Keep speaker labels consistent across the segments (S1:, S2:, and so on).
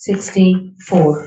S1: 64,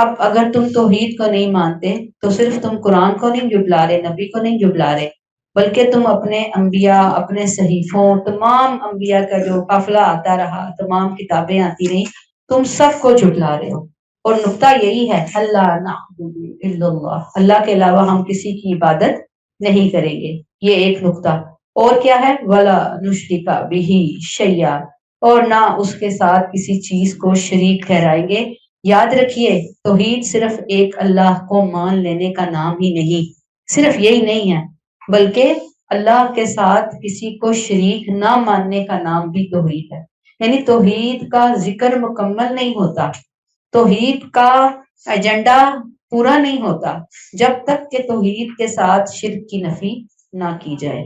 S1: اب اگر تم توحید کو نہیں مانتے تو صرف تم قرآن کو نہیں جھٹلا رہے، نبی کو نہیں جھٹلا رہے، بلکہ تم اپنے انبیاء، اپنے صحیفوں، تمام انبیاء کا جو قافلہ آتا رہا، تمام کتابیں آتی رہی، تم سب کو جھٹلا رہے ہو۔ اور نقطہ یہی ہے، اللہ نعبد الا اللہ، اللہ کے علاوہ ہم کسی کی عبادت نہیں کریں گے، یہ ایک نقطہ۔ اور کیا ہے؟ ولا نشرک بہ شیئا، اور نہ اس کے ساتھ کسی چیز کو شریک ٹھہرائیں گے۔ یاد رکھیے، توحید صرف ایک اللہ کو مان لینے کا نام ہی نہیں، صرف یہی نہیں ہے، بلکہ اللہ کے ساتھ کسی کو شریک نہ ماننے کا نام بھی توحید ہے۔ یعنی توحید کا ذکر مکمل نہیں ہوتا، توحید کا ایجنڈا پورا نہیں ہوتا جب تک کہ توحید کے ساتھ شرک کی نفی نہ کی جائے۔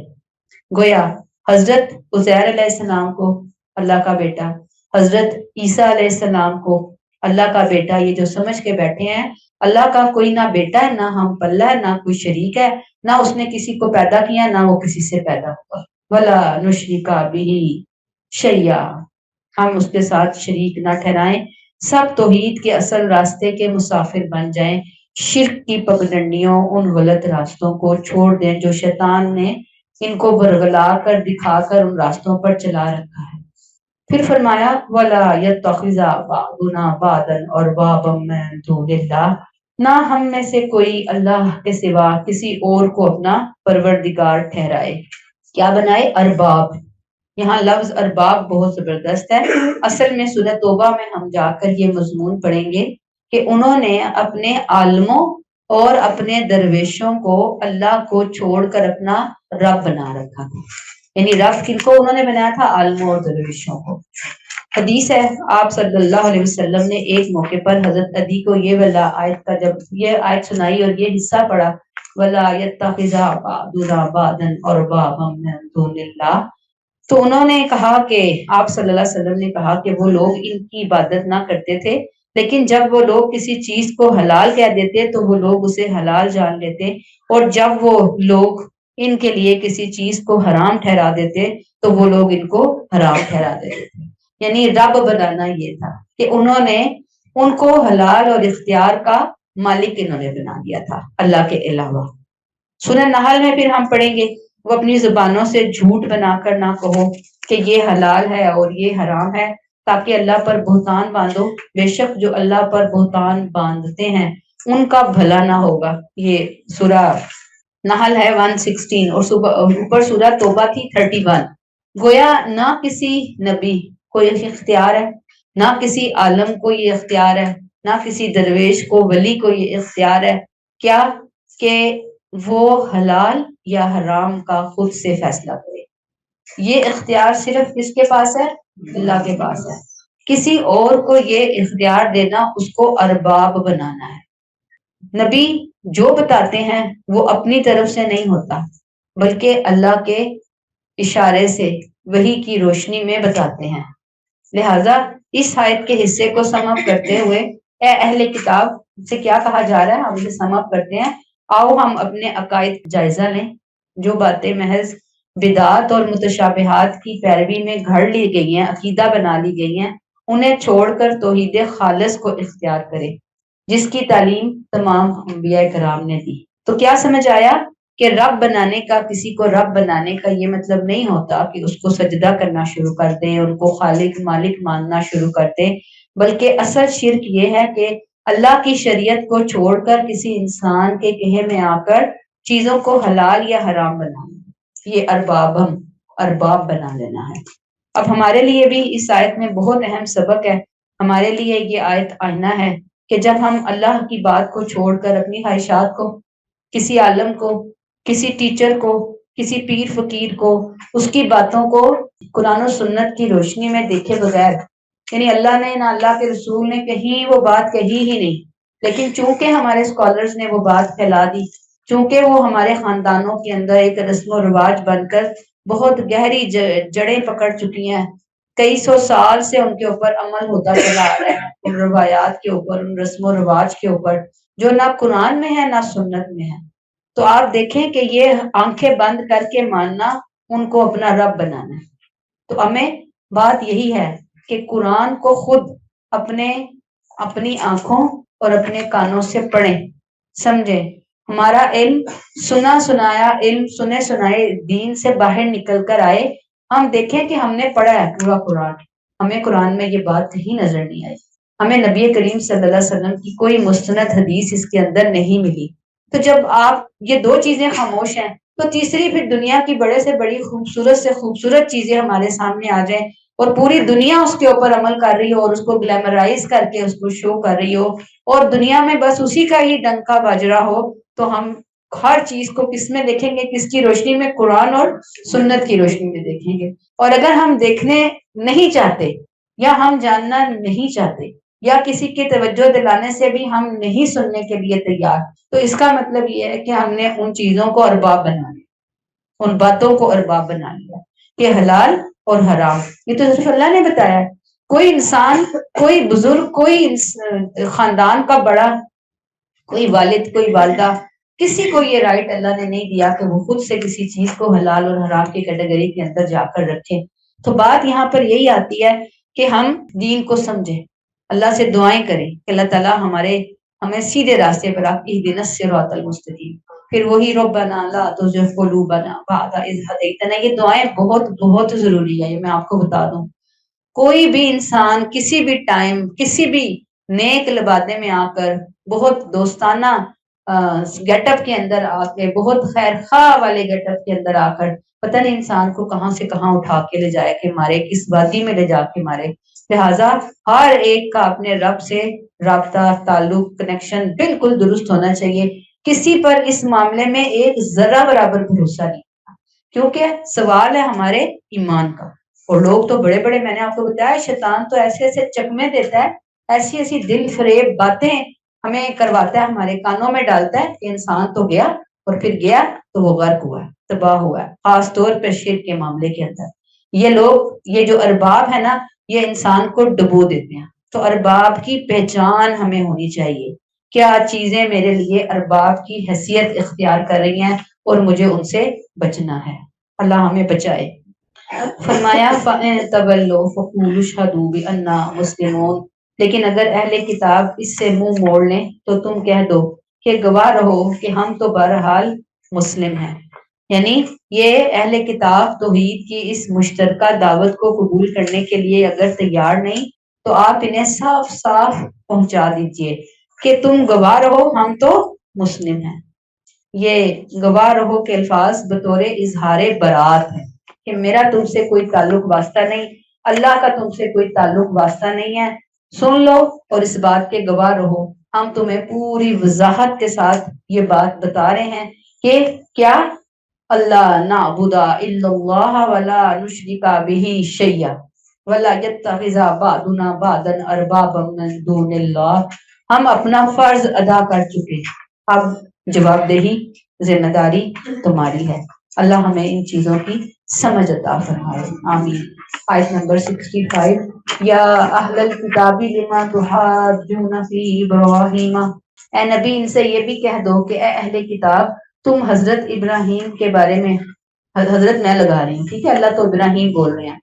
S1: گویا حضرت عزیر علیہ السلام کو اللہ کا بیٹا، حضرت عیسیٰ علیہ السلام کو اللہ کا بیٹا، یہ جو سمجھ کے بیٹھے ہیں اللہ کا کوئی نہ بیٹا ہے، نہ ہم پلہ ہے، نہ کوئی شریک ہے، نہ اس نے کسی کو پیدا کیا، نہ وہ کسی سے پیدا ہوا۔ ولا نشرک بہ شیئا، ہم اس کے ساتھ شریک نہ ٹھہرائیں، سب توحید کے اصل راستے کے مسافر بن جائیں، شرک کی پگڈنڈیوں، ان غلط راستوں کو چھوڑ دیں جو شیطان نے ان کو برگلا کر دکھا کر ان راستوں پر چلا رکھا ہے۔ پھر فرمایا وَلَا يَتَّخِذَ بَعْضُنَا بَعْضًا أَرْبَابًا مِّن دُونِ اللَّهِ، نہ ہم میں سے کوئی اللہ کے سوا کسی اور کو اپنا پروردگار ٹھہرائے۔ کیا بنائے؟ ارباب۔ یہاں لفظ ارباب بہت زبردست ہے، اصل میں سورہ توبہ میں ہم جا کر یہ مضمون پڑھیں گے کہ انہوں نے اپنے عالموں اور اپنے درویشوں کو اللہ کو چھوڑ کر اپنا رب بنا رکھا تھا۔ یعنی رب کن کو انہوں نے بنایا تھا؟ عالموں اور درویشوں کو۔ حدیث ہے، آپ صلی اللہ علیہ وسلم نے ایک موقع پر حضرت عدی کو یہ والا آیت کا جب یہ آیت سنائی اور یہ حصہ پڑھا، وَلَا يَتَّخِذَ بَعْضُنَا بَعْضًا أَرْبَابًا مِّن دُونِ اللَّهِ، تو انہوں نے کہا کہ آپ صلی اللہ علیہ وسلم نے کہا کہ وہ لوگ ان کی عبادت نہ کرتے تھے، لیکن جب وہ لوگ کسی چیز کو حلال کہہ دیتے تو وہ لوگ اسے حلال جان لیتے، اور جب وہ لوگ ان کے لیے کسی چیز کو حرام ٹھہرا دیتے تو وہ لوگ ان کو حرام ٹھہرا دیتے تھے۔ یعنی رب بنانا یہ تھا کہ انہوں نے ان کو حلال اور اختیار کا مالک انہوں نے بنا دیا تھا اللہ کے علاوہ۔ سورہ نحل میں پھر ہم پڑھیں گے، وہ اپنی زبانوں سے جھوٹ بنا کر نہ کہو کہ یہ حلال ہے اور یہ حرام ہے تاکہ اللہ پر بہتان باندھو، بے شک جو اللہ پر بہتان باندھتے ہیں ان کا بھلا نہ ہوگا۔ یہ سورہ نحل ہے 116، اور اوپر سورہ توبہ تھی 31۔ گویا نہ کسی نبی کو یہ اختیار ہے، نہ کسی عالم کو یہ اختیار ہے، نہ کسی درویش کو، ولی کو یہ اختیار ہے کیا کہ وہ حلال یا حرام کا خود سے فیصلہ کرے۔ یہ اختیار صرف کس کے پاس ہے؟ اللہ کے پاس ہے۔ کسی اور کو یہ اختیار دینا اس کو ارباب بنانا ہے۔ نبی جو بتاتے ہیں وہ اپنی طرف سے نہیں ہوتا، بلکہ اللہ کے اشارے سے وحی کی روشنی میں بتاتے ہیں۔ لہٰذا اس آیت کے حصے کو سم اپ کرتے ہوئے اے اہل کتاب سے کیا کہا جا رہا ہے، ہم اسے سم اپ کرتے ہیں۔ آؤ ہم اپنے عقائد جائزہ لیں، جو باتیں محض بدعات اور متشابہات کی پیروی میں گھڑ لی گئی ہیں، عقیدہ بنا لی گئی ہیں، انہیں چھوڑ کر توحید خالص کو اختیار کرے جس کی تعلیم تمام انبیاء کرام نے دی۔ تو کیا سمجھ آیا کہ رب بنانے کا، کسی کو رب بنانے کا یہ مطلب نہیں ہوتا کہ اس کو سجدہ کرنا شروع کر دیں، ان کو خالق مالک ماننا شروع کر دیں، بلکہ اصل شرک یہ ہے کہ اللہ کی شریعت کو چھوڑ کر کسی انسان کے کہے میں آ کر چیزوں کو حلال یا حرام بنانا، یہ ارباب بنا لینا ہے۔ اب ہمارے لیے بھی اس آیت میں بہت اہم سبق ہے، ہمارے لیے یہ آیت آئینہ ہے کہ جب ہم اللہ کی بات کو چھوڑ کر اپنی خواہشات کو، کسی عالم کو، کسی ٹیچر کو، کسی پیر فقیر کو، اس کی باتوں کو قرآن و سنت کی روشنی میں دیکھے بغیر، یعنی اللہ نے نہ اللہ کے رسول نے کہیں وہ بات کہی ہی نہیں، لیکن چونکہ ہمارے اسکالرز نے وہ بات پھیلا دی، چونکہ وہ ہمارے خاندانوں کے اندر ایک رسم و رواج بن کر بہت گہری جڑیں پکڑ چکی ہیں، کئی سو سال سے ان کے اوپر عمل ہوتا چلا آ رہا ہے، ان روایات کے اوپر، ان رسم و رواج کے اوپر جو نہ قرآن میں ہے نہ سنت میں ہے، تو آپ دیکھیں کہ یہ آنکھیں بند کر کے ماننا ان کو اپنا رب بنانا ہے۔ تو ہمیں بات یہی ہے کہ قرآن کو خود اپنی آنکھوں اور اپنے کانوں سے پڑھیں، سمجھیں۔ ہمارا علم سنا سنایا علم، سنے سنائے دین سے باہر نکل کر آئے، ہم دیکھیں کہ ہم نے پڑھا ہے پورا قرآن، ہمیں قرآن میں یہ بات کہیں نظر نہیں آئی، ہمیں نبی کریم صلی اللہ علیہ وسلم کی کوئی مستند حدیث اس کے اندر نہیں ملی۔ تو جب آپ یہ دو چیزیں خاموش ہیں تو تیسری پھر دنیا کی بڑے سے بڑی خوبصورت سے خوبصورت چیزیں ہمارے سامنے آ جائیں اور پوری دنیا اس کے اوپر عمل کر رہی ہو اور اس کو گلیمرائز کر کے اس کو شو کر رہی ہو اور دنیا میں بس اسی کا ہی ڈنکا بج رہا ہو، تو ہم ہر چیز کو کس میں دیکھیں گے؟ کس کی روشنی میں؟ قرآن اور سنت کی روشنی میں دیکھیں گے۔ اور اگر ہم دیکھنے نہیں چاہتے یا ہم جاننا نہیں چاہتے یا کسی کی توجہ دلانے سے بھی ہم نہیں سننے کے لیے تیار، تو اس کا مطلب یہ ہے کہ ہم نے ان چیزوں کو ارباب بنا لیا، ان باتوں کو ارباب بنا لیا کہ حلال اور حرام یہ تو صرف اللہ نے بتایا ہے۔ کوئی انسان، کوئی بزرگ، کوئی خاندان کا بڑا، کوئی والد، کوئی والدہ، کسی کو یہ رائٹ اللہ نے نہیں دیا کہ وہ خود سے کسی چیز کو حلال اور حرام کی کیٹیگری کے اندر جا کر رکھے۔ تو بات یہاں پر یہی آتی ہے کہ ہم دین کو سمجھیں، اللہ سے دعائیں کریں کہ اللہ تعالیٰ ہمیں سیدھے راستے پر آپ اہدنا الصراط المستقیم، پھر وہی ربنا لا تزغ قلوبنا بعد اذ ہدیتنا، یہ دعائیں بہت بہت ضروری ہے، یہ میں آپ کو بتا دوں۔ کوئی بھی انسان کسی بھی ٹائم کسی بھی نیک لبادے میں آ کر، بہت دوستانہ گیٹ اپ کے اندر آ کے، بہت خیر خواہ والے گیٹ اپ کے اندر آ کر پتہ نہیں انسان کو کہاں سے کہاں اٹھا کے لے جائے کہ مارے، کس وادی میں لے جا کے مارے۔ لہٰذا ہر ایک کا اپنے رب سے رابطہ، تعلق، کنیکشن بالکل درست ہونا چاہیے۔ کسی پر اس معاملے میں ایک ذرہ برابر بھروسہ نہیں، کیونکہ سوال ہے ہمارے ایمان کا۔ اور لوگ تو بڑے بڑے، میں نے آپ کو بتایا شیطان تو ایسے ایسے چکمے دیتا ہے، ایسی ایسی دل فریب باتیں ہمیں کرواتا ہے، ہمارے کانوں میں ڈالتا ہے کہ انسان تو گیا، اور پھر گیا تو وہ غرق ہوا، تباہ ہوا، خاص طور پر شرک کے معاملے کے اندر۔ یہ لوگ، یہ جو ارباب ہے نا، یہ انسان کو ڈبو دیتے ہیں۔ تو ارباب کی پہچان ہمیں ہونی چاہیے، کیا چیزیں میرے لیے ارباب کی حیثیت اختیار کر رہی ہیں اور مجھے ان سے بچنا ہے۔ اللہ ہمیں بچائے۔ فرمایا فَإِن تَوَلَّوْا فَقُولُوا اشْهَدُوا بِأَنَّا مُسْلِمُونَ، لیکن اگر اہل کتاب اس سے منہ موڑ لیں تو تم کہہ دو کہ گواہ رہو کہ ہم تو بہرحال مسلم ہیں۔ یعنی یہ اہل کتاب توحید کی اس مشترکہ دعوت کو قبول کرنے کے لیے اگر تیار نہیں تو آپ انہیں صاف صاف پہنچا دیجئے کہ تم گواہ رہو ہم تو مسلم ہیں۔ یہ گواہ رہو کے الفاظ بطور اظہار برات ہے کہ میرا تم سے کوئی تعلق واسطہ نہیں، اللہ کا تم سے کوئی تعلق واسطہ نہیں ہے، سن لو اور اس بات کے گواہ رہو۔ ہم تمہیں پوری وضاحت کے ساتھ یہ بات بتا رہے ہیں کہ کیا؟ اللہ نعبد الا اللہ ولا نشرک بہ شیئا ولا یتخذ بعضنا بعضا اربابا من دون اللہ۔ ہم اپنا فرض ادا کر چکے، اب جواب دہی، ذمہ داری تمہاری ہے۔ اللہ ہمیں ان چیزوں کی سمجھ عطا فرمائے، آمین۔ آیت نمبر 65، یا اہل الکتاب لما تحاجون فی ابراہیم، اے نبی ان سے یہ بھی کہہ دو کہ اے اہل کتاب تم حضرت ابراہیم کے بارے میں، حضرت میں لگا رہی ہوں، ٹھیک ہے، اللہ تو ابراہیم بول رہے ہیں،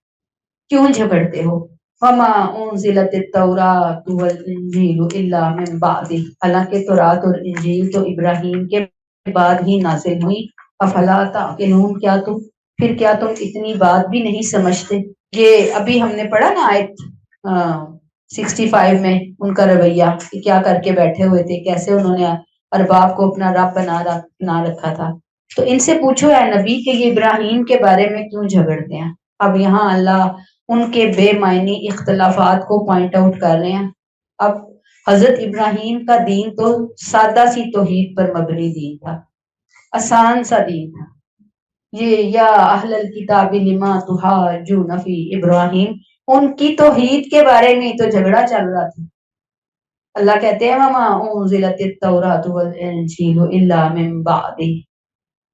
S1: کیوں جھگڑتے ہو؟ وما انزلت التوراۃ والانجیل الا من بعد، حالانکہ تورات اور انجیل تو ابراہیم کے بعد ہی نازل ہوئی، افلا تعقلون، کیا تم اتنی بات بھی نہیں سمجھتے؟ یہ ابھی ہم نے پڑھا نا آیت 65 میں ان کا رویہ کہ کیا کر کے بیٹھے ہوئے تھے، کیسے انہوں نے ارباب کو اپنا رب بنا رکھا تھا۔ تو ان سے پوچھو اے نبی کہ یہ ابراہیم کے بارے میں کیوں جھگڑتے ہیں؟ اب یہاں اللہ ان کے بے معنی اختلافات کو پوائنٹ آؤٹ کر رہے ہیں۔ اب حضرت ابراہیم کا دین تو سادہ سی توحید پر مبنی دین تھا، آسان سا دین تھا۔ یہ یا اہل الکتاب لما تحاجون فی ابراہیم، ان کی توحید کے بارے میں تو جھگڑا چل رہا تھا۔ اللہ کہتے ہیں وما انزلت التوراۃ والانجیل الا من بعد،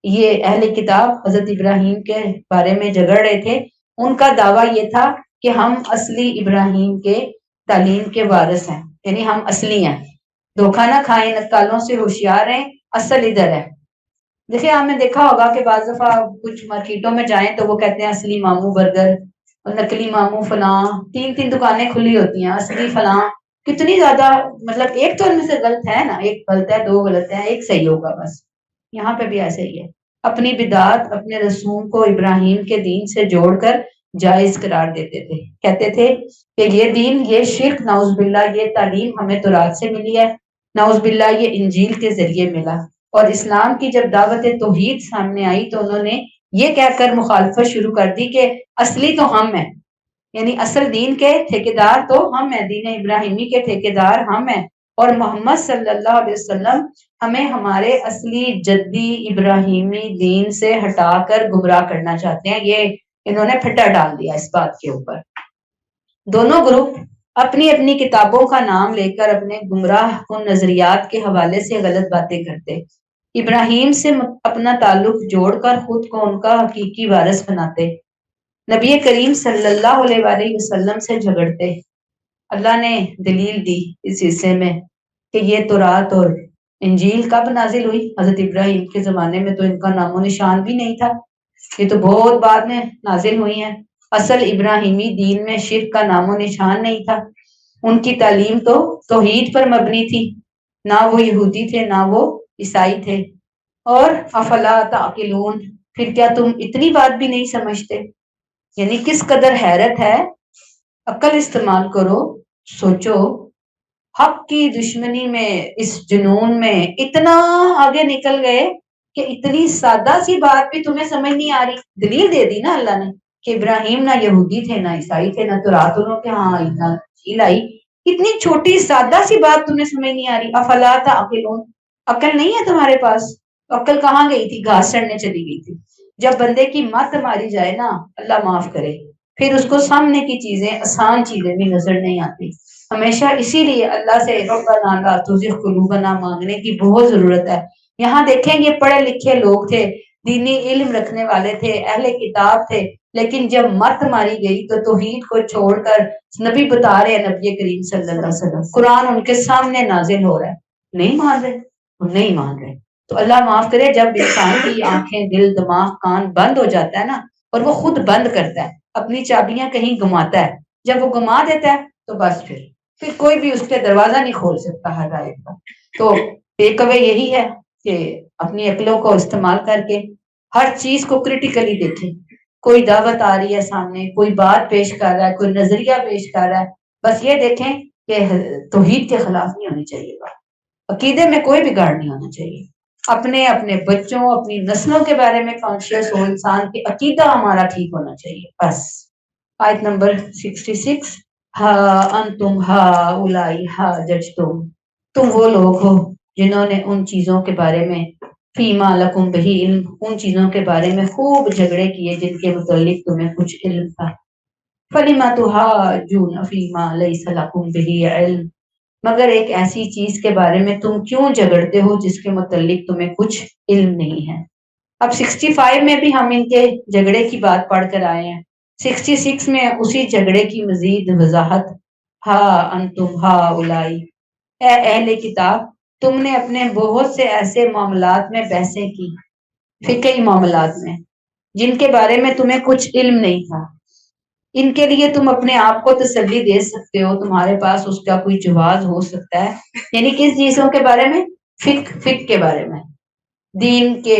S1: یہ اہل کتاب حضرت ابراہیم کے بارے میں جھگڑ رہے تھے۔ ان کا دعویٰ یہ تھا کہ ہم اصلی ابراہیم کے تعلیم کے وارث ہیں، یعنی ہم اصلی ہیں، دھوکہ نہ کھائیں، نکالوں سے ہوشیار ہیں، اصل ادھر ہے۔ دیکھیں آپ نے دیکھا ہوگا کہ بعض دفعہ کچھ مارکیٹوں میں جائیں تو وہ کہتے ہیں اصلی ماموں برگر اور نکلی ماموں فلاں، تین دکانیں کھلی ہوتی ہیں، اصلی فلاں، کتنی زیادہ، مطلب ایک تو ان میں سے غلط ہے نا، ایک غلط ہے، دو غلط ہے، ایک صحیح ہوگا بس. یہاں پہ بھی ایسے ہی ہے. اپنی بدعات، اپنے رسوم کو ابراہیم کے دین سے جوڑ کر جائز قرار دیتے تھے. کہتے تھے کہ یہ دین، یہ شرک، نعوذ باللہ، یہ تعلیم ہمیں تورات سے ملی ہے، نعوذ باللہ یہ انجیل کے ذریعے ملا. اور اسلام کی جب دعوت توحید سامنے آئی تو انہوں نے یہ کہہ کر مخالفت شروع کر دی کہ اصلی تو ہم ہیں، یعنی اصل دین کے ٹھیکیدار تو ہم ہیں، دین ابراہیمی کے ٹھیکیدار ہم ہیں، اور محمد صلی اللہ علیہ وسلم ہمیں ہمارے اصلی جدی ابراہیمی دین سے ہٹا کر گمراہ کرنا چاہتے ہیں. یہ انہوں نے پھٹا ڈال دیا اس بات کے اوپر. دونوں گروپ اپنی اپنی کتابوں کا نام لے کر اپنے گمراہ کن نظریات کے حوالے سے غلط باتیں کرتے. ابراہیم سے اپنا تعلق جوڑ کر خود کو ان کا حقیقی وارث بناتے. نبی کریم صلی اللہ علیہ وآلہ وسلم سے جھگڑتے. اللہ نے دلیل دی اس حصے میں کہ یہ تورات اور انجیل کب نازل ہوئی؟ حضرت ابراہیم کے زمانے میں تو ان کا نام و نشان بھی نہیں تھا، یہ تو بہت بعد میں نازل ہوئی ہیں. اصل ابراہیمی دین میں شرک کا نام و نشان نہیں تھا. ان کی تعلیم تو توحید پر مبنی تھی، نہ وہ یہودی تھے نہ وہ عیسائی تھے. اور افلا تعقلون، پھر کیا تم اتنی بات بھی نہیں سمجھتے؟ یعنی کس قدر حیرت ہے. عقل استعمال کرو، سوچو. حق کی دشمنی میں، اس جنون میں اتنا آگے نکل گئے کہ اتنی سادہ سی بات بھی تمہیں سمجھ نہیں آ رہی. دلیل دے دی نا اللہ نے کہ ابراہیم نہ یہودی تھے نہ عیسائی تھے نہ تورات انہوں کے ہاں انجیل آئی. اتنی چھوٹی سادہ سی بات تمہیں سمجھ نہیں آ رہی. افلا تعقلون، عقل نہیں ہے تمہارے پاس؟ عقل کہاں گئی تھی؟ گھاس چڑھنے چلی گئی تھی. جب بندے کی مت ماری جائے نا، اللہ معاف کرے، پھر اس کو سامنے کی چیزیں، آسان چیزیں بھی نظر نہیں آتی. ہمیشہ اسی لیے اللہ سے ربنا لا تزغ قلوبنا مانگنے کی بہت ضرورت ہے. یہاں دیکھیں یہ پڑھے لکھے لوگ تھے، دینی علم رکھنے والے تھے، اہل کتاب تھے، لیکن جب مت ماری گئی تو توحید کو چھوڑ کر نبی بتا رہے ہیں، نبی کریم صلی اللہ علیہ وسلم، قرآن ان کے سامنے نازل ہو رہا ہے، نہیں مان رہے، وہ نہیں مان رہے. تو اللہ معاف کرے، جب انسان کی آنکھیں، دل، دماغ، کان بند ہو جاتا ہے نا، اور وہ خود بند کرتا ہے، اپنی چابیاں کہیں گماتا ہے، جب وہ گما دیتا ہے تو بس پھر کوئی بھی اس کے دروازہ نہیں کھول سکتا ہدایت کا. تو ٹیک اوے یہی ہے کہ اپنی عقلوں کو استعمال کر کے ہر چیز کو کریٹیکلی دیکھیں. کوئی دعوت آ رہی ہے سامنے، کوئی بات پیش کر رہا ہے، کوئی نظریہ پیش کر رہا ہے، بس یہ دیکھیں کہ توحید کے خلاف نہیں ہونی چاہیے بات، عقیدے میں کوئی بگاڑ نہیں ہونا چاہیے. اپنے بچوں، اپنی نسلوں کے بارے میں کانشیس ہو انسان، کی عقیدہ ہمارا ٹھیک ہونا چاہیے بس. آیت نمبر 66، ہا انتم ہا اولائی ہا ججتم، تم وہ لوگ ہو جنہوں نے ان چیزوں کے بارے میں، فیما لکم بہی علم، ان چیزوں کے بارے میں خوب جھگڑے کیے جن کے متعلق تمہیں کچھ علم تھا. فلما تحاجون فیما لیس لکم بہی علم، مگر ایک ایسی چیز کے بارے میں تم کیوں جھگڑتے ہو جس کے متعلق تمہیں کچھ علم نہیں ہے. اب 65 میں بھی ہم ان کے جھگڑے کی بات پڑھ کر آئے ہیں. 66 میں اسی جھگڑے کی مزید وضاحت. ہا انتم ہا اولائی، اے اہل کتاب، تم نے اپنے بہت سے ایسے معاملات میں بحثیں کی، فقہی معاملات میں، جن کے بارے میں تمہیں کچھ علم نہیں تھا. ان کے لیے تم اپنے آپ کو تسلی دے سکتے ہو، تمہارے پاس اس کا کوئی جواز ہو سکتا ہے. یعنی کس چیزوں کے بارے میں؟ فقہ کے بارے میں، دین کے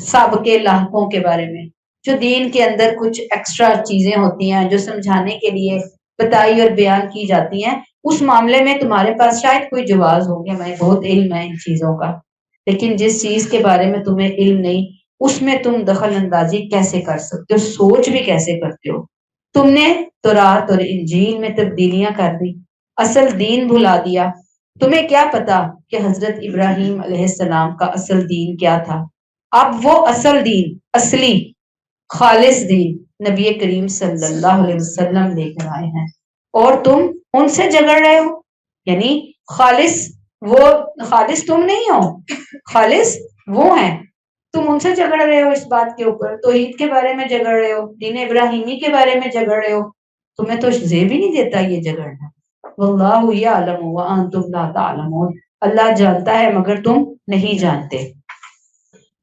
S1: سابقے لاحقوں کے بارے میں، جو دین کے اندر کچھ ایکسٹرا چیزیں ہوتی ہیں جو سمجھانے کے لیے بتائی اور بیان کی جاتی ہیں، اس معاملے میں تمہارے پاس شاید کوئی جواز ہو کہ میں بہت علم ہے ان چیزوں کا. لیکن جس چیز کے بارے میں تمہیں علم نہیں، اس میں تم دخل اندازی کیسے کر سکتے ہو؟ سوچ بھی کیسے کرتے ہو؟ تم نے تورات اور انجیل میں تبدیلیاں کر دی، اصل دین بھلا دیا. تمہیں کیا پتا کہ حضرت ابراہیم علیہ السلام کا اصل دین کیا تھا؟ اب وہ اصل دین، اصلی خالص دین نبی کریم صلی اللہ علیہ وسلم لے کر آئے ہیں، اور تم ان سے جھگڑ رہے ہو. یعنی خالص تم نہیں ہو، خالص وہ ہیں. تم ان سے جھگڑ رہے ہو اس بات کے اوپر، توحید کے بارے میں جھگڑ رہے ہو، دین ابراہیمی کے بارے میں جھگڑ رہے ہو. تمہیں تو زیب ہی نہیں دیتا یہ جھگڑنا. واللہ یعلم وانتم لا تعلمون، اللہ جانتا ہے مگر تم نہیں جانتے.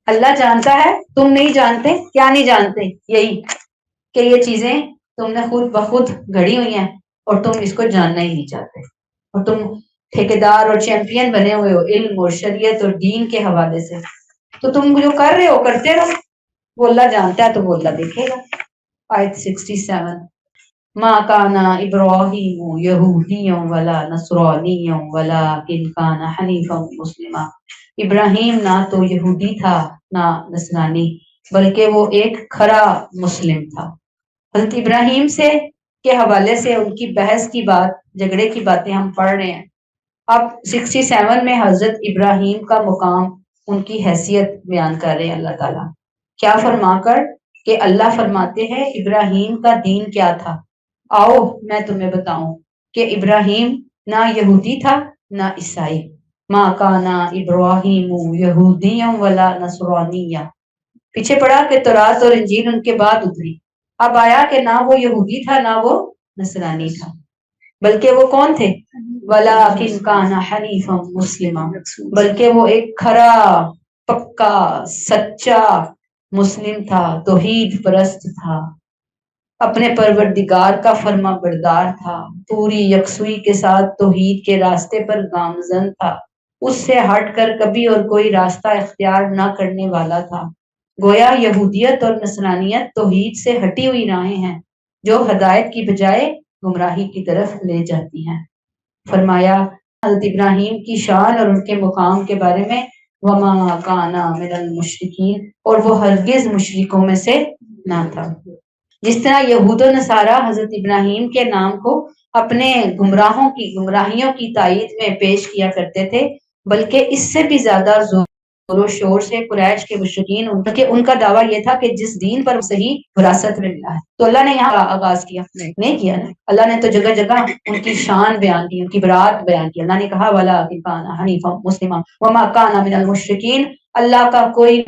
S1: اللہ جانتا ہے، تم نہیں جانتے. کیا نہیں جانتے؟ یہی کہ یہ چیزیں تم نے خود بخود گھڑی ہوئی ہیں اور تم اس کو جاننا ہی نہیں چاہتے. اور تم ٹھیکیدار اور چیمپئن بنے ہوئے ہو علم اور شریعت اور دین کے حوالے سے، تو تم جو کر رہے ہو کرتے رہو، وہ اللہ جانتا ہے تو وہ اللہ دیکھے گا۔ آیت 67 ما کان ابراہیم یہودیا ولا نصرانیا ولکن کان حنیفا مسلما، ابراہیم نہ تو یہودی تھا نہ نصرانی، بلکہ وہ ایک کھرا مسلم تھا۔ حضرت ابراہیم سے کے حوالے سے ان کی بحث کی بات، جھگڑے کی باتیں ہم پڑھ رہے ہیں۔ اب 67 میں حضرت ابراہیم کا مقام، ان کی حیثیت بیان کر رہے ہیں اللہ تعالیٰ، کیا فرما کر کہ اللہ فرماتے ہیں ابراہیم کا دین کیا تھا۔ آؤ میں تمہیں بتاؤں کہ ابراہیم نہ یہودی تھا نہ عیسائی۔ ما کان ابراہیم یہودیا ولا نصرانیا، پیچھے پڑا کہ تورات اور انجیل ان کے بعد اتری، اب آیا کہ نہ وہ یہودی تھا نہ وہ نصرانی تھا، بلکہ وہ کون تھے؟ وَلَٰكِن كَانَ حَنِيفًا مُسْلِمًا، بلکہ وہ ایک کھرا پکا سچا مسلم تھا، توحید پرست تھا، اپنے پروردگار کا فرما بردار تھا، پوری یکسوئی کے ساتھ توحید کے راستے پر گامزن تھا، اس سے ہٹ کر کبھی اور کوئی راستہ اختیار نہ کرنے والا تھا۔ گویا یہودیت اور نصرانیت توحید سے ہٹی ہوئی راہیں ہیں جو ہدایت کی بجائے گمراہی کی طرف لے جاتی ہیں۔ فرمایا حضرت ابراہیم کی شان اور ان کے مقام کے بارے میں، وَمَا كَانَ مِنَ الْمُشْرِكِينَ، اور وہ ہرگز مشرکوں میں سے نہ تھا۔ جس طرح یہود و نصارہ حضرت ابراہیم کے نام کو اپنے گمراہیوں کی تائید میں پیش کیا کرتے تھے، بلکہ اس سے بھی زیادہ زور و شور سے قریش کے مشرکین، ان کا دعویٰ یہ تھا کہ جس دین پر صحیح وراثت میں ملا ہے، تو اللہ نے یہاں آغاز کیا نہیں کیا نا، اللہ نے تو جگہ جگہ ان کی شان بیان کی، ان کی برات بیان کی۔ اللہ نے کہا وَلَٰكِن كَانَ حَنِيفًا مُسْلِمًا وَمَا كَانَ مِنَ الْمُشْرِكِينَ، اللہ کا کوئی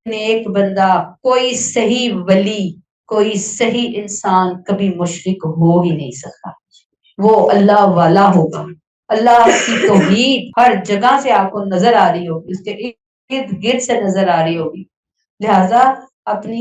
S1: نیک بندہ، کوئی صحیح ولی، کوئی صحیح انسان کبھی مشرک ہو ہی نہیں سکتا، وہ اللہ والا ہوگا۔ اللہ کی توحید ہر جگہ سے آپ کو نظر آ رہی ہوگی، اس کے ارد گرد سے نظر آ رہی ہوگی، لہذا اپنی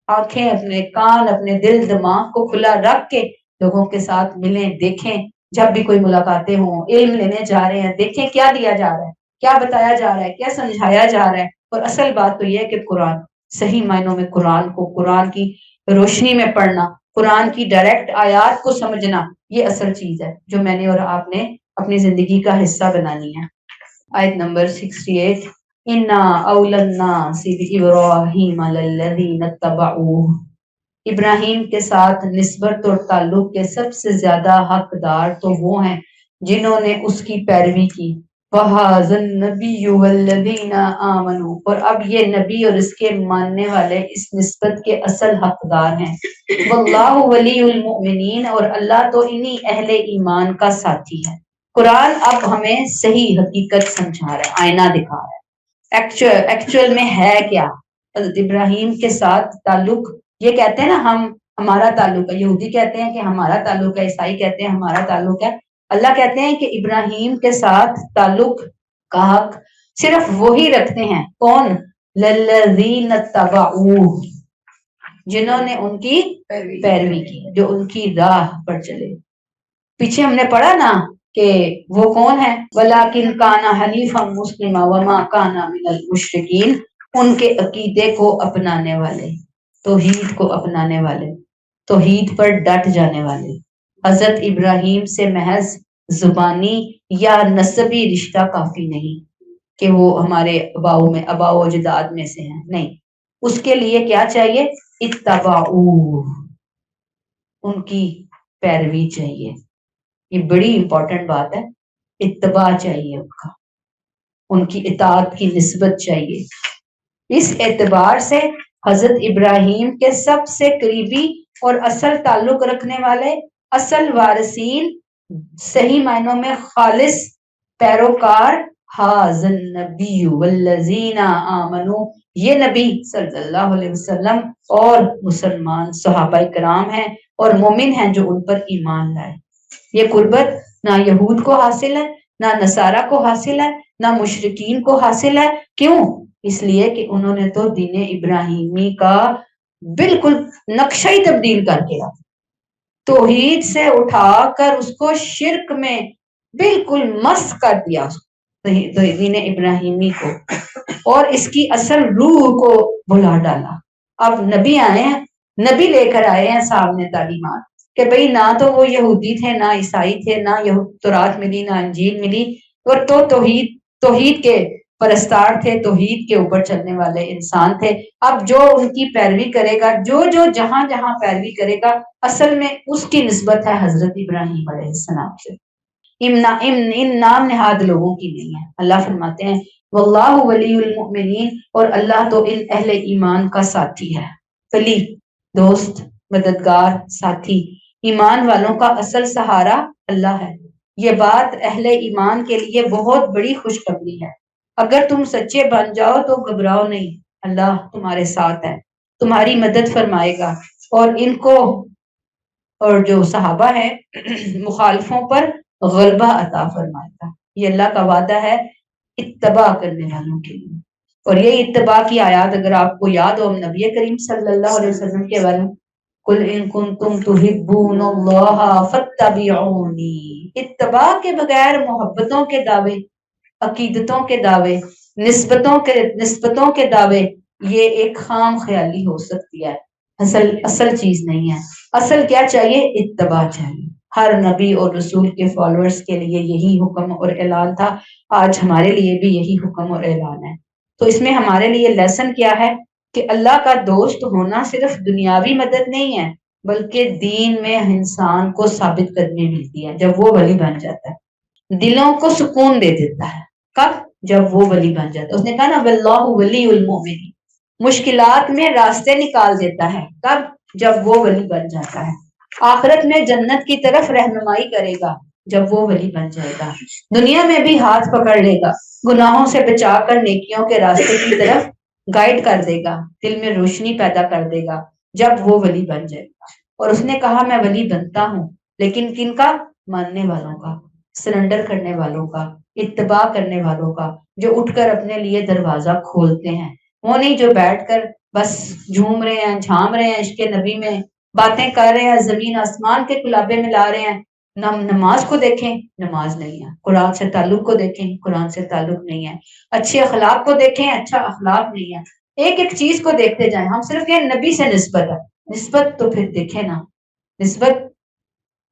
S1: آنکھیں، اپنے کان، اپنے دل دماغ کو کھلا رکھ کے لوگوں کے ساتھ ملیں، دیکھیں، جب بھی کوئی ملاقاتیں ہوں، علم لینے جا رہے ہیں، دیکھیں کیا دیا جا رہا ہے، کیا بتایا جا رہا ہے، کیا سمجھایا جا رہا ہے۔ اور اصل بات تو یہ ہے کہ قرآن، صحیح معنوں میں قرآن کو قرآن کی روشنی میں پڑھنا، قرآن کی ڈائریکٹ آیات کو سمجھنا، یہ اصل چیز ہے جو میں نے اور آپ نے اپنی زندگی کا حصہ بنانی ہے۔ آیت نمبر 68 اِنَّا أَوْلَى النَّاسِ بِإِبْرَاهِيمَ لَلَّذِينَ اتَّبَعُوهُ، ابراہیم کے ساتھ نسبت اور تعلق کے سب سے زیادہ حقدار تو وہ ہیں جنہوں نے اس کی پیروی کی۔ وَهَٰذَا النَّبِيُّ وَالَّذِينَ آمَنُوا، اور اب یہ نبی اور اس کے ماننے والے اس نسبت کے اصل حقدار ہیں۔ وَاللَّهُ وَلِيُّ الْمُؤْمِنِينَ، اور اللہ تو انہی اہل ایمان کا ساتھی ہے۔ قرآن اب ہمیں صحیح حقیقت سمجھا رہا ہے، آئینہ دکھا رہا ہے، ایکچوئل میں ہے کیا حضرت ابراہیم کے ساتھ تعلق۔ یہ کہتے ہیں نا ہمارا تعلق ہے، یہودی کہتے ہیں کہ ہمارا تعلق ہے، عیسائی کہتے ہیں ہمارا تعلق ہے، اللہ کہتے ہیں کہ ابراہیم کے ساتھ تعلق کا حق صرف وہی رکھتے ہیں، کون؟ للذین اتبعوہ، جنہوں نے ان کی پیروی کی، جو ان کی راہ پر چلے۔ پیچھے ہم نے پڑھا نا کہ وہ کون ہے؟ وَلَٰكِن كَانَ حَنِيفًا مُسْلِمًا وَمَا كَانَ مِنَ الْمُشْرِكِينَ، ان کے عقیدے کو اپنانے والے، توحید کو اپنانے والے، توحید پر ڈٹ جانے والے۔ حضرت ابراہیم سے محض زبانی یا نسبی رشتہ کافی نہیں کہ وہ ہمارے آباء و اجداد میں سے ہیں، نہیں، اس کے لیے کیا چاہیے؟ اتبعوہ، ان کی پیروی چاہیے۔ یہ بڑی امپورٹنٹ بات ہے، اتباع چاہیے ان کا، ان کی اطاعت کی نسبت چاہیے۔ اس اعتبار سے حضرت ابراہیم کے سب سے قریبی اور اصل تعلق رکھنے والے، اصل وارثین، صحیح معنوں میں خالص پیروکار، ھذا النبی والذین آمنوا، یہ نبی صلی اللہ علیہ وسلم اور مسلمان صحابہ کرام ہیں اور مومن ہیں جو ان پر ایمان لائے۔ یہ قربت نہ یہود کو حاصل ہے، نہ نصارہ کو حاصل ہے، نہ مشرکین کو حاصل ہے۔ کیوں؟ اس لیے کہ انہوں نے تو دین ابراہیمی کا بالکل نقشہ ہی تبدیل کر کے رکھا، توحید سے اٹھا کر اس کو شرک میں بالکل مست کر دیا دین ابراہیمی کو، اور اس کی اصل روح کو بھلا ڈالا۔ اب نبی آئے ہیں، نبی لے کر آئے ہیں سامنے تعلیمات کہ بھئی نہ تو وہ یہودی تھے، نہ عیسائی تھے، نہ تورات ملی، نہ انجیل ملی، اور تو توحید کے پرستار تھے، توحید کے اوپر چلنے والے انسان تھے۔ اب جو ان کی پیروی کرے گا، جو جہاں جہاں پیروی کرے گا، اصل میں اس کی نسبت ہے حضرت ابراہیم علیہ السلام سے۔ ان نام نہاد لوگوں کی نہیں ہے۔ اللہ فرماتے ہیں واللہ ولی المؤمنین، اور اللہ تو ان اہل ایمان کا ساتھی ہے۔ ولی، دوست، مددگار، ساتھی، ایمان والوں کا اصل سہارا اللہ ہے۔ یہ بات اہل ایمان کے لیے بہت بڑی خوشخبری ہے۔ اگر تم سچے بن جاؤ تو گھبراؤ نہیں، اللہ تمہارے ساتھ ہے، تمہاری مدد فرمائے گا، اور ان کو اور جو صحابہ ہیں مخالفوں پر غلبہ عطا فرمائے گا۔ یہ اللہ کا وعدہ ہے اتباع کرنے والوں کے لیے۔ اور یہ اتباع کی آیات اگر آپ کو یاد ہو نبی کریم صلی اللہ علیہ وسلم کے بارے میں، قل ان کنتم تحبون اللہ فاتبعونی، اتباع کے بغیر محبتوں کے دعوے، عقیدتوں کے دعوے، نسبتوں کے دعوے، یہ ایک خام خیالی ہو سکتی ہے، اصل چیز نہیں ہے۔ اصل کیا چاہیے؟ اتباع چاہیے۔ ہر نبی اور رسول کے فالوورز کے لیے یہی حکم اور اعلان تھا، آج ہمارے لیے بھی یہی حکم اور اعلان ہے۔ تو اس میں ہمارے لیے لیسن کیا ہے کہ اللہ کا دوست ہونا صرف دنیاوی مدد نہیں ہے، بلکہ دین میں انسان کو ثابت قدمی ملتی ہے جب وہ ولی بن جاتا ہے، دلوں کو سکون دے دیتا ہے۔ کب؟ جب وہ ولی بن جاتا ہے۔ اس نے کہا نا واللہ ولی المؤمنین، مشکلات میں راستے نکال دیتا ہے۔ کب؟ جب وہ ولی بن جاتا ہے۔ آخرت میں جنت کی طرف رہنمائی کرے گا جب وہ ولی بن جائے گا، دنیا میں بھی ہاتھ پکڑ لے گا، گناہوں سے بچا کر نیکیوں کے راستے کی طرف گائیڈ کر دے گا، دل میں روشنی پیدا کر دے گا جب وہ ولی بن جائے گا۔ اور اس نے کہا میں ولی بنتا ہوں، لیکن کن کا؟ ماننے والوں کا، سرنڈر کرنے والوں کا، اتباع کرنے والوں کا، جو اٹھ کر اپنے لیے دروازہ کھولتے ہیں، وہ نہیں جو بیٹھ کر بس جھوم رہے ہیں، جھام رہے ہیں عشق نبی میں، باتیں کر رہے ہیں، زمین آسمان کے کلابے ملا رہے ہیں۔ نماز کو دیکھیں، نماز نہیں ہے، قرآن سے تعلق کو دیکھیں، قرآن سے تعلق نہیں ہے، اچھے اخلاق کو دیکھیں، اچھا اخلاق نہیں ہے۔ ایک ایک چیز کو دیکھتے جائیں، ہم صرف یہ نبی سے نسبت ہے، نسبت تو پھر دیکھیں نا، نسبت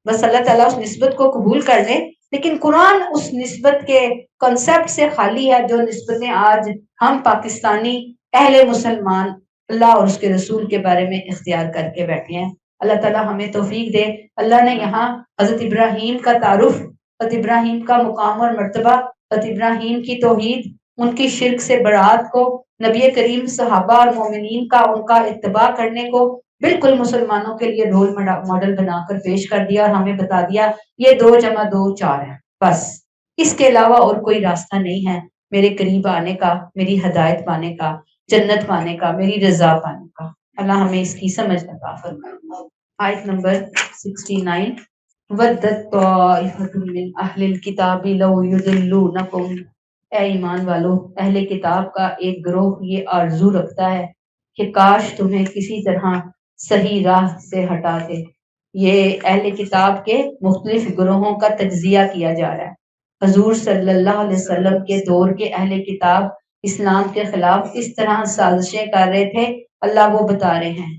S1: بس اللہ تعالیٰ اس نسبت کو قبول کر لے، لیکن قرآن اس نسبت کے کنسپٹ سے خالی ہے جو نسبتیں آج ہم پاکستانی اہل مسلمان اللہ اور اس کے رسول کے بارے میں اختیار کر کے بیٹھے ہیں۔ اللہ تعالیٰ ہمیں توفیق دے۔ اللہ نے یہاں حضرت ابراہیم کا تعارف، حضرت ابراہیم کا مقام اور مرتبہ، حضرت ابراہیم کی توحید، ان کی شرک سے برات کو، نبی کریم، صحابہ اور مومنین کا ان کا اتباع کرنے کو بالکل مسلمانوں کے لیے رول ماڈل بنا کر پیش کر دیا، اور ہمیں بتا دیا یہ 2 + 2 4 ہے، بس اس کے علاوہ اور کوئی راستہ نہیں ہے میرے قریب آنے کا، میری ہدایت پانے کا، جنت پانے کا، میری رضا پانے کا۔ اللہ ہمیں اس کی سمجھ عطا فرمائے۔ آیت نمبر 69، وَدَّتْ طَائِفَةٌ مِّنْ أَهْلِ الْكِتَابِ لَوْ يُضِلُّونَكُمْ، اے ایمان والو، اہل کتاب کا ایک گروہ یہ آرزو رکھتا ہے کہ کاش تمہیں کسی طرح صحیح راہ سے ہٹا دے۔ یہ اہل کتاب کے مختلف گروہوں کا تجزیہ کیا جا رہا ہے۔ حضور صلی اللہ علیہ وسلم کے دور کے اہل کتاب اسلام کے خلاف اس طرح سازشیں کر رہے تھے، اللہ وہ بتا رہے ہیں۔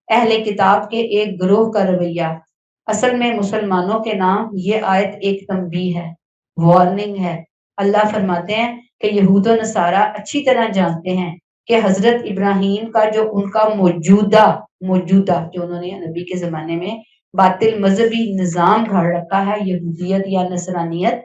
S1: اہل کتاب کے ایک گروہ کا رویہ، اصل میں مسلمانوں کے نام یہ آیت ایک تنبیہ ہے، وارننگ ہے۔ اللہ فرماتے ہیں کہ یہود و نصارہ اچھی طرح جانتے ہیں کہ حضرت ابراہیم کا جو ان کا موجودہ جو انہوں نے نبی کے زمانے میں باطل مذہبی نظام گھڑ رکھا ہے، یہودیت یا نصرانیت،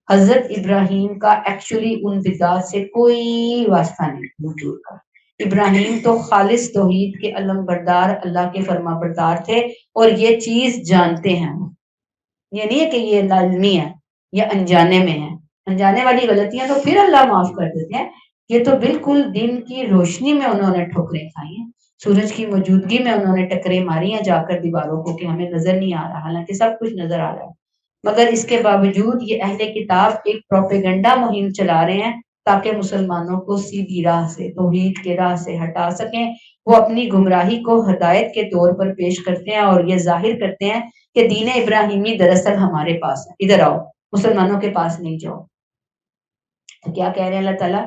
S1: حضرت ابراہیم کا ایکچولی ان بدعات سے کوئی واسطہ نہیں وجود کا۔ ابراہیم تو خالص توحید کے علم بردار، اللہ کے فرما بردار تھے، اور یہ چیز جانتے ہیں۔ یہ نہیں ہے کہ یہ لازمی ہے یا انجانے میں ہے، انجانے والی غلطیاں تو پھر اللہ معاف کر دیتے ہیں، یہ تو بالکل دن کی روشنی میں انہوں نے ٹھوکریں کھائی ہیں، سورج کی موجودگی میں انہوں نے ٹکریں ماری ہیں جا کر دیواروں کو کہ ہمیں نظر نہیں آ رہا، حالانکہ سب کچھ نظر آ رہا ہے۔ مگر اس کے باوجود یہ اہل کتاب ایک پروپیگنڈا مہم چلا رہے ہیں تاکہ مسلمانوں کو سیدھی راہ سے، توحید کے راہ سے ہٹا سکیں۔ وہ اپنی گمراہی کو ہدایت کے طور پر پیش کرتے ہیں اور یہ ظاہر کرتے ہیں کہ دین ابراہیمی دراصل ہمارے پاس ہے، ادھر آؤ، مسلمانوں کے پاس نہیں جاؤ. تو کیا کہہ رہے ہیں اللہ تعالیٰ؟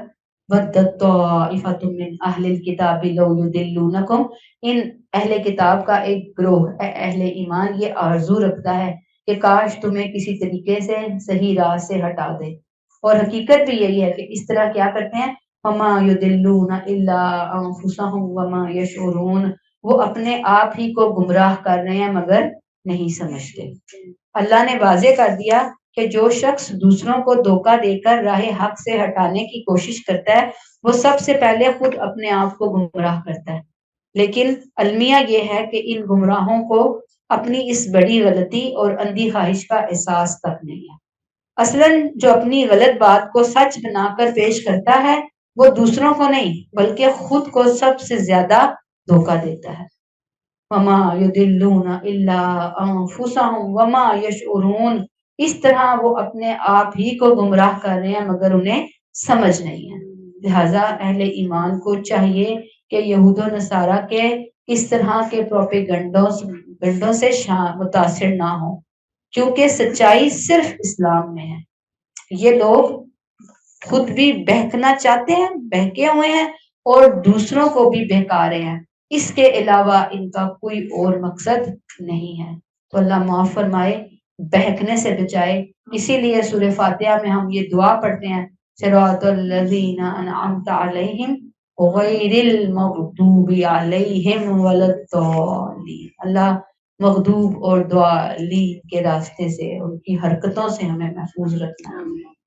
S1: وَدَّتْ طَائِفَةٌ مِّنْ أَهْلِ الْكِتَابِ لَوْ يُضِلُّونَكُمْ، ان اہل کتاب کا ایک گروہ اہل ایمان یہ آرزو رکھتا ہے کہ کاش تمہیں کسی طریقے سے صحیح راہ سے ہٹا دے. اور حقیقت بھی یہی ہے کہ اس طرح کیا کرتے ہیں، وَمَا يُضِلُّونَ إِلَّا أَنفُسَهُمْ وَمَا يَشْعُرُونَ، وہ اپنے آپ ہی کو گمراہ کر رہے ہیں مگر نہیں سمجھتے. اللہ نے واضح کر دیا کہ جو شخص دوسروں کو دھوکہ دے کر راہ حق سے ہٹانے کی کوشش کرتا ہے وہ سب سے پہلے خود اپنے آپ کو گمراہ کرتا ہے. لیکن المیہ یہ ہے کہ ان گمراہوں کو اپنی اس بڑی غلطی اور اندھی خواہش کا احساس تک نہیں ہے. اصلاً جو اپنی غلط بات کو سچ بنا کر پیش کرتا ہے وہ دوسروں کو نہیں بلکہ خود کو سب سے زیادہ دھوکہ دیتا ہے. وما يضلون الا انفسهم وما يشعرون، اس طرح وہ اپنے آپ ہی کو گمراہ کر رہے ہیں مگر انہیں سمجھ نہیں ہے. لہذا اہل ایمان کو چاہیے کہ یہود و نصارہ کے اس طرح کے پروپیگنڈوں سے متاثر نہ ہو، کیونکہ سچائی صرف اسلام میں ہے. یہ لوگ خود بھی بہکنا چاہتے ہیں، بہکے ہوئے ہیں، اور دوسروں کو بھی بہکا رہے ہیں. اس کے علاوہ ان کا کوئی اور مقصد نہیں ہے. تو اللہ معاف فرمائے، بہکنے سے بچائے. اسی لیے سورہ فاتحہ میں ہم یہ دعا پڑھتے ہیں، صراط الذین انعمت علیہم غیر المغضوب علیہم ولا الضالین. اللہ مغضوب اور ضالین کے راستے سے، ان کی حرکتوں سے ہمیں محفوظ رکھنا ہے.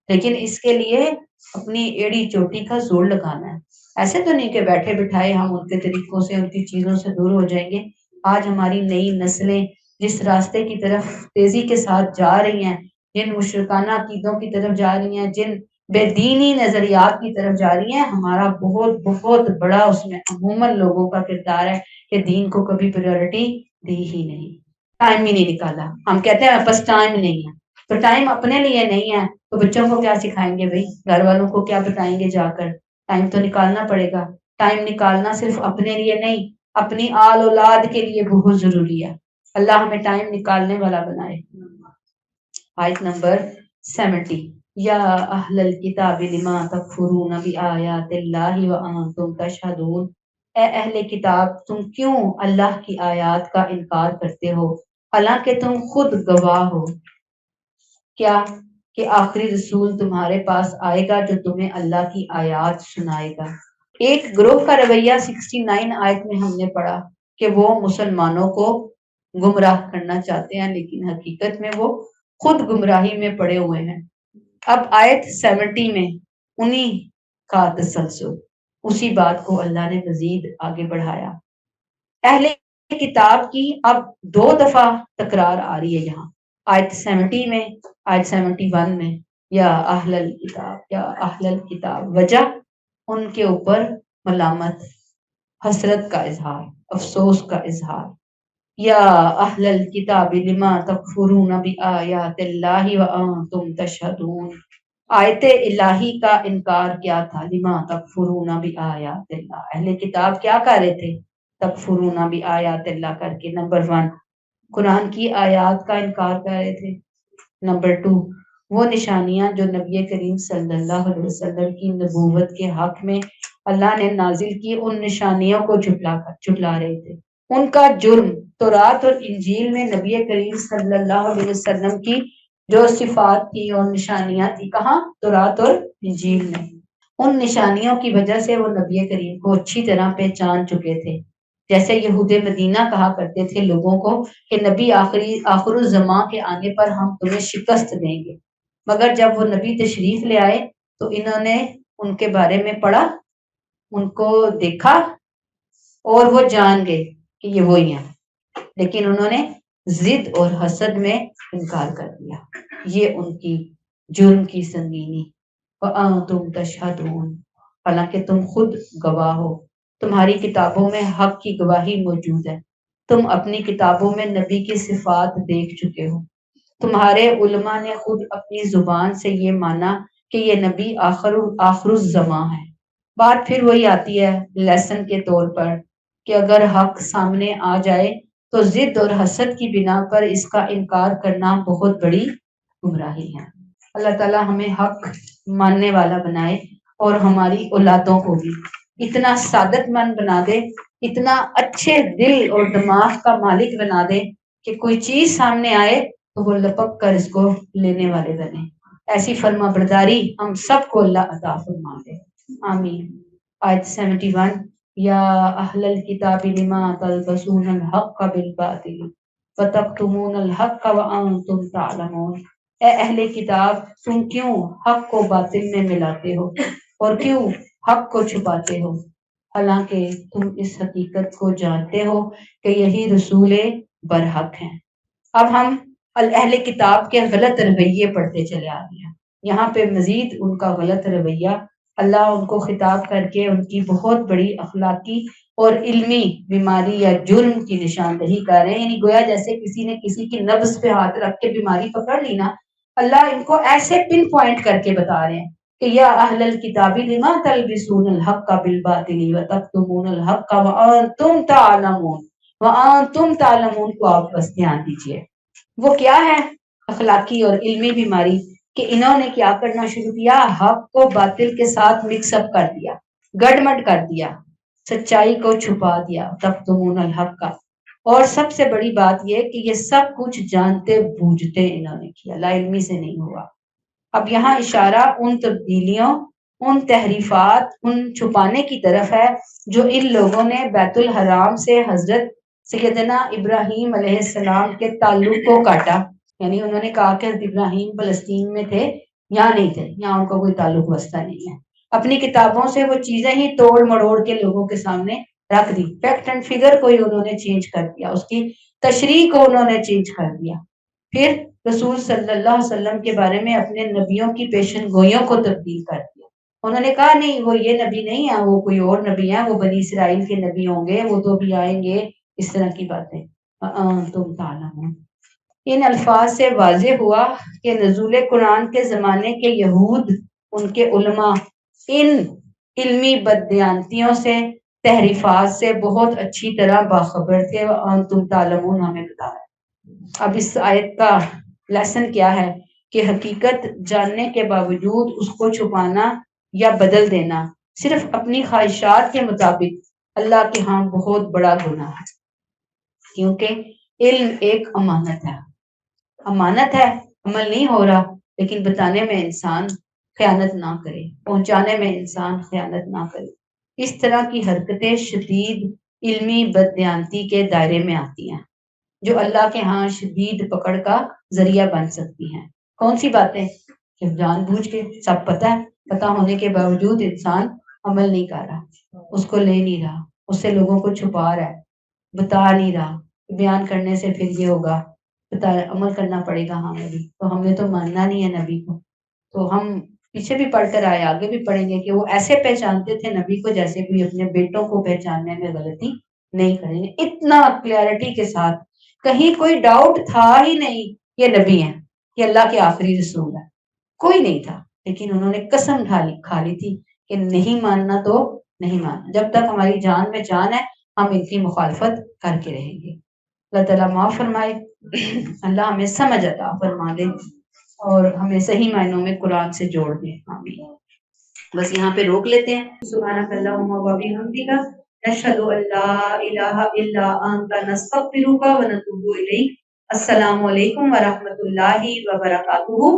S1: لیکن اس کے لیے اپنی ایڑی چوٹی کا زور لگانا ہے. ایسے تو نہیں کہ بیٹھے بٹھائے ہم ان کے طریقوں سے، ان کی چیزوں سے دور ہو جائیں گے. آج ہماری نئی نسلیں جس راستے کی طرف تیزی کے ساتھ جا رہی ہیں، جن مشرکانہ عقیدوں کی طرف جا رہی ہیں، جن بے دینی نظریات کی طرف جا رہی ہیں، ہمارا بہت بہت بڑا اس میں عموماً لوگوں کا کردار ہے کہ دین کو کبھی پریورٹی دی ہی نہیں، ٹائم ہی نہیں نکالا. ہم کہتے ہیں بس ٹائم نہیں ہے، تو ٹائم اپنے لیے نہیں ہے تو بچوں کو کیا سکھائیں گے بھائی؟ گھر والوں کو کیا بتائیں گے جا کر؟ ٹائم تو نکالنا پڑے گا. ٹائم نکالنا صرف اپنے لیے نہیں، اپنی آل اولاد کے لیے بہت ضروری ہے. اللہ ہمیں ٹائم نکالنے والا بنائے. آیت نمبر 70، یا اہل الکتاب لما تکفرون بآیات اللہ وانتم تشہدون، اے اہل کتاب تم کیوں اللہ کی آیات کا انکار کرتے ہو حالانکہ تم خود گواہ ہو. کیا کہ آخری رسول تمہارے پاس آئے گا جو تمہیں اللہ کی آیات سنائے گا. ایک گروہ کا رویہ 69 آیت میں ہم نے پڑھا کہ وہ مسلمانوں کو گمراہ کرنا چاہتے ہیں، لیکن حقیقت میں وہ خود گمراہی میں پڑے ہوئے ہیں. اب آیت 70 میں انہی کا تسلسل، اسی بات کو اللہ نے مزید آگے بڑھایا. اہل کتاب کی اب 2 دفعہ تکرار آ رہی ہے یہاں، آیت 70 میں، آیت 71 میں. یا اہل الکتاب، یا اہل الکتاب، وجہ ان کے اوپر ملامت، حسرت کا اظہار، افسوس کا اظہار. یا اہل الکتاب لما تکفرون بآیات اللہ وانتم تشہدون، آیت الہی کا انکار کیا تھا. لما تکفرون بآیات اللہ، اہل کتاب کیا کر رہے تھے؟ تکفرون بآیات اللہ کر کے نمبر 1 قرآن کی آیات کا انکار کر رہے تھے. نمبر 2 وہ نشانیاں جو نبی کریم صلی اللہ علیہ وسلم کی نبوت کے حق میں اللہ نے نازل کی، ان نشانیوں کو جھٹلا رہے تھے. ان کا جرم تورات اور انجیل میں نبی کریم صلی اللہ علیہ وسلم کی جو صفات تھی اور نشانیاں تھی، کہاں؟ تورات اور انجیل میں. ان نشانیوں کی وجہ سے وہ نبی کریم کو اچھی طرح پہچان چکے تھے. جیسے یہود مدینہ کہا کرتے تھے لوگوں کو کہ نبی آخر الزماں کے آنے پر ہم تمہیں شکست دیں گے. مگر جب وہ نبی تشریف لے آئے تو انہوں نے ان کے بارے میں پڑھا، ان کو دیکھا اور وہ جان گئے کہ یہ وہی ہیں، لیکن انہوں نے ضد اور حسد میں انکار کر دیا. یہ ان کی جرم کی سنگینی. وَأَنْتُمْ تَشْهَدُونَ، حالانکہ تم خود گواہ ہو. تمہاری کتابوں میں حق کی گواہی موجود ہے. تم اپنی کتابوں میں نبی کی صفات دیکھ چکے ہو. تمہارے علماء نے خود اپنی زبان سے یہ مانا کہ یہ نبی آخر الزماں ہے. بات پھر وہی آتی ہے لیسن کے طور پر کہ اگر حق سامنے آ جائے تو ضد اور حسد کی بنا پر اس کا انکار کرنا بہت بڑی گمراہی ہے. اللہ تعالیٰ ہمیں حق ماننے والا بنائے اور ہماری اولادوں کو بھی اتنا سعادت مند بنا دے، اتنا اچھے دل اور دماغ کا مالک بنا دے کہ کوئی چیز سامنے آئے تو وہ لپک کر اس کو لینے والے بنے۔ ایسی فرما برداری ہم سب کو اللہ عطا فرما دے، آمین۔ آیت 71، یا اہل الکتاب لما تلبسون الحق بالباطل وتکتمون الحق وانتم تعلمون۔ اے اہل کتاب، تم کیوں حق کو باطل میں ملاتے ہو اور کیوں حق کو چھپاتے ہو، حالانکہ تم اس حقیقت کو جانتے ہو کہ یہی رسول برحق ہیں۔ اب ہم اہل کتاب کے غلط رویے پڑھتے چلے آ رہے ہیں، یہاں پہ مزید ان کا غلط رویہ، اللہ ان کو خطاب کر کے ان کی بہت بڑی اخلاقی اور علمی بیماری یا جرم کی نشاندہی کر رہے ہیں، یعنی گویا جیسے کسی نے کسی کی نبض پہ ہاتھ رکھ کے بیماری پکڑ لی نا، اللہ ان کو ایسے پن پوائنٹ کر کے بتا رہے ہیں کہ یا اہل الکتاب لما تلبسون الحق بالباطل وتکتمون الحق وانتم تعلمون، وانتم تعلمون کو آپ بس دھیان دیجیے۔ وہ کیا ہے اخلاقی اور علمی بیماری کہ انہوں نے کیا کرنا شروع کیا، حق کو باطل کے ساتھ مکس اپ کر دیا، گڑمٹ کر دیا، سچائی کو چھپا دیا، تکتمون الحق کا۔ اور سب سے بڑی بات یہ کہ یہ سب کچھ جانتے بوجھتے انہوں نے کیا، لا علمی سے نہیں ہوا۔ اب یہاں اشارہ ان تبدیلیوں، ان تحریفات، ان چھپانے کی طرف ہے جو ان لوگوں نے بیت الحرام سے حضرت سیدنا ابراہیم علیہ السلام کے تعلق کو کاٹا، یعنی انہوں نے کہا کہ حضرت ابراہیم فلسطین میں تھے، یہاں نہیں تھے، یہاں ان کا کوئی تعلق واسطہ نہیں ہے۔ اپنی کتابوں سے وہ چیزیں ہی توڑ مڑوڑ کے لوگوں کے سامنے رکھ دی، فیکٹ اینڈ فگر کو ہی انہوں نے چینج کر دیا، اس کی تشریح کو انہوں نے چینج کر دیا۔ پھر رسول صلی اللہ علیہ وسلم کے بارے میں اپنے نبیوں کی پیشن گوئیوں کو تبدیل کر دیا، انہوں نے کہا نہیں وہ یہ نبی نہیں ہے، وہ کوئی اور نبی ہے، وہ بنی اسرائیل کے نبی ہوں گے، وہ تو بھی آئیں گے، اس طرح کی باتیں۔ تم تعلمون، ان الفاظ سے واضح ہوا کہ نزول قرآن کے زمانے کے یہود، ان کے علماء ان علمی بددیانتیوں سے، تحریفات سے بہت اچھی طرح باخبر تھے، تم تعلمون ہمیں بتایا۔ اب اس آیت کا لیسن کیا ہے کہ حقیقت جاننے کے باوجود اس کو چھپانا یا بدل دینا صرف اپنی خواہشات کے مطابق اللہ کے ہاں بہت بڑا گناہ ہے، کیونکہ علم ایک امانت ہے، امانت ہے، عمل نہیں ہو رہا، لیکن بتانے میں انسان خیانت نہ کرے، پہنچانے میں انسان خیانت نہ کرے۔ اس طرح کی حرکتیں شدید علمی بددیانتی کے دائرے میں آتی ہیں، جو اللہ کے ہاں شدید پکڑ کا ذریعہ بن سکتی ہیں۔ کون سی باتیں کہ جان بوجھ کے سب پتہ ہے، پتہ ہونے کے باوجود انسان عمل نہیں کر رہا، اس کو لے نہیں رہا، اس سے لوگوں کو چھپا رہا ہے، بتا نہیں رہا، بیان کرنے سے پھر یہ ہوگا، بتا عمل کرنا پڑے گا ہمیں بھی، تو ہمیں تو ماننا نہیں ہے نبی کو۔ تو ہم پیچھے بھی پڑھ کر آئے، آگے بھی پڑھیں گے کہ وہ ایسے پہچانتے تھے نبی کو جیسے کوئی اپنے بیٹوں کو پہچاننے میں غلطی نہیں کریں گے، اتنا کلیئرٹی کے ساتھ، کہیں کوئی ڈاؤٹ تھا ہی نہیں یہ نبی ہیں، یہ اللہ کے آخری رسول ہے، کوئی نہیں تھا، لیکن انہوں نے قسم کھا لی تھی کہ نہیں ماننا تو نہیں ماننا، جب تک ہماری جان میں جان ہے ہم ان کی مخالفت کر کے رہیں گے۔ اللہ تعالیٰ معاف فرمائے، اللہ ہمیں سمجھ عطا فرما دے اور ہمیں صحیح معنوں میں قرآن سے جوڑ دے، آمین۔ بس یہاں پہ روک لیتے ہیں۔ سبحانک اللہم و بحمدک، نشہد ان لا الہ الا انت، نستغفرک و نتوب الیک۔ السلام علیکم ورحمۃ اللہ وبرکاتہ۔